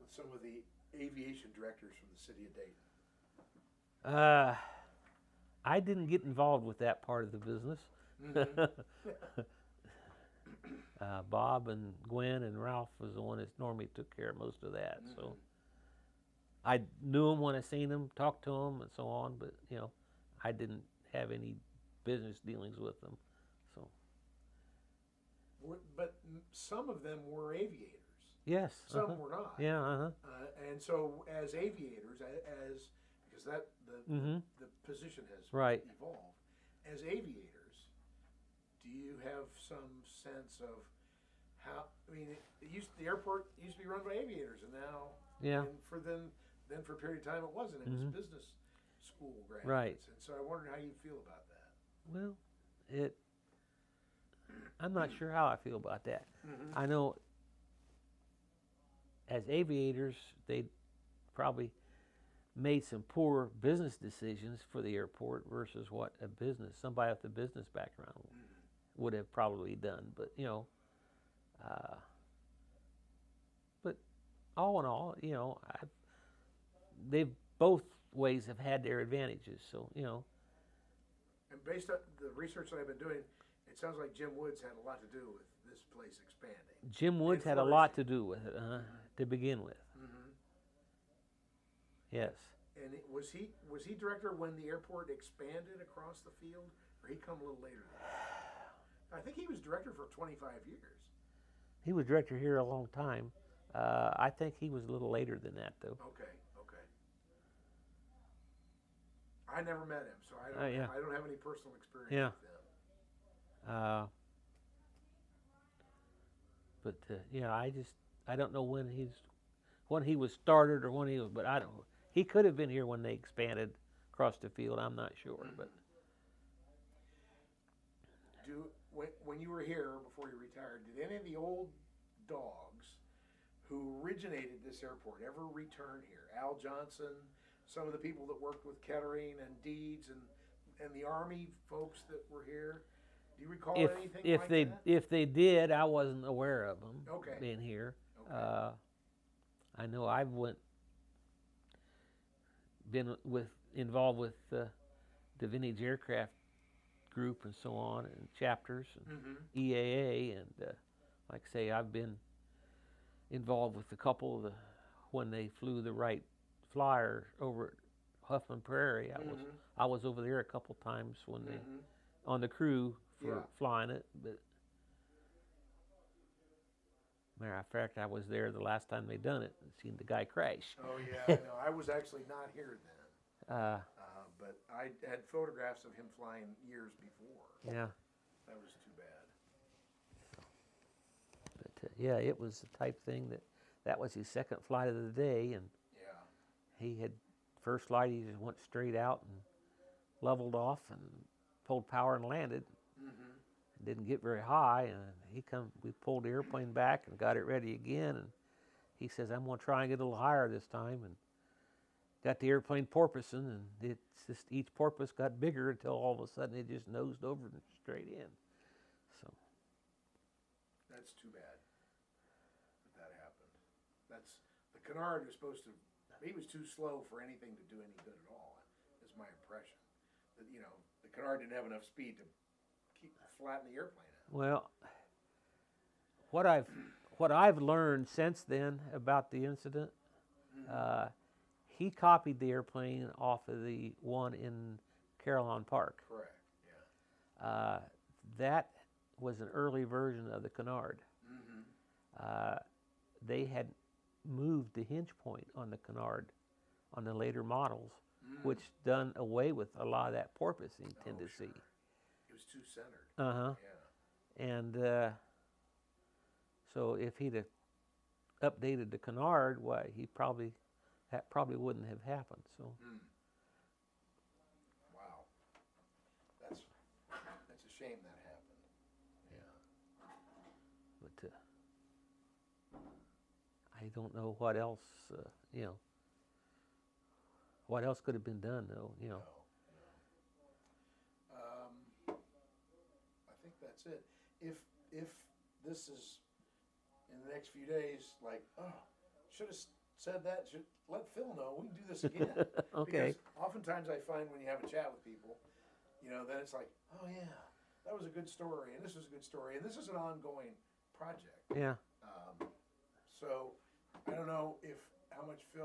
with some of the aviation directors from the city of Dayton? I didn't get involved with that part of the business. Mm-hmm. Bob and Gwen and Ralph was the one that normally took care of most of that. Mm-hmm. So I knew them when I seen them, talked to them, and so on. But I didn't have any business dealings with them. So But some of them were aviators. yes, Some were not. yeah, And so, as aviators, because mm-hmm. the position has Right. evolved, as aviators, do you have some sense of how? I mean, the airport used to be run by aviators, and now, Yeah. and for them, then for a period of time it wasn't. It was Mhm. business school graduates, Right. and so I wondered how you feel about that. Well, I'm not sure how I feel about that. Mm-hmm. I know as aviators, they probably made some poor business decisions for the airport versus what somebody with a business background would have probably done. But but all in all, they've both ways have had their advantages. So And based on the research that I've been doing, it sounds like Jim Woods had a lot to do with this place expanding. Jim Woods had a lot to do with it to begin with. Mm-hmm. Yes. And was he director when the airport expanded across the field, or he come a little later than that? I think he was director for 25 years. He was director here a long time. I think he was a little later than that, though. Okay. I never met him, so I don't have any personal experience with him. But I don't know when he was started or when he was, but I don't. He could have been here when they expanded across the field. I'm not sure, but. When you were here before you retired, did any of the old dogs who originated this airport ever return here? Al Johnson, some of the people that worked with Kettering and Deeds, and the Army folks that were here. Do you recall anything like that? If they did, I wasn't aware of them being here. Okay. I know I've been involved with the Vintage Aircraft Group and so on, and chapters and EAA, and like I say, I've been involved with a couple of when they flew the Wright Flyer over at Huffman Prairie. I was over there a couple times when they on the crew for flying it. But matter of fact, I was there the last time they done it and seen the guy crash. Oh yeah, no, I was actually not here then. But I had photographs of him flying years before. Yeah. That was too bad. But it was the type thing that was his second flight of the day, and he had first flight. He just went straight out and leveled off and pulled power and landed. Didn't get very high, and we pulled the airplane back and got it ready again, and he says, "I'm going to try and get a little higher this time," and got the airplane porpoising, and it's just each porpoise got bigger until all of a sudden it just nosed over and straight in. So that's too bad that happened. That's the canard was supposed to. He was too slow for anything to do any good at all. Is my impression. That the canard didn't have enough speed to flatten the airplane out. Well, what I've learned since then about the incident. He copied the airplane off of the one in Carillon Park. Correct, yeah. That was an early version of the canard. They had moved the hinge point on the canard on the later models, which done away with a lot of that porpoising tendency. It was too centered. Yeah. And so if he'd have updated the canard, that probably wouldn't have happened. So. Wow. That's a shame that happened. Yeah. But I don't know what else. What else could have been done, though? No. I think that's it. If this is in the next few days, like, should have said that, let Phil know. We can do this again. Okay. Because oftentimes I find when you have a chat with people, then it's like, oh yeah, that was a good story, and this was a good story, and this is an ongoing project. Yeah. So I don't know how much Phil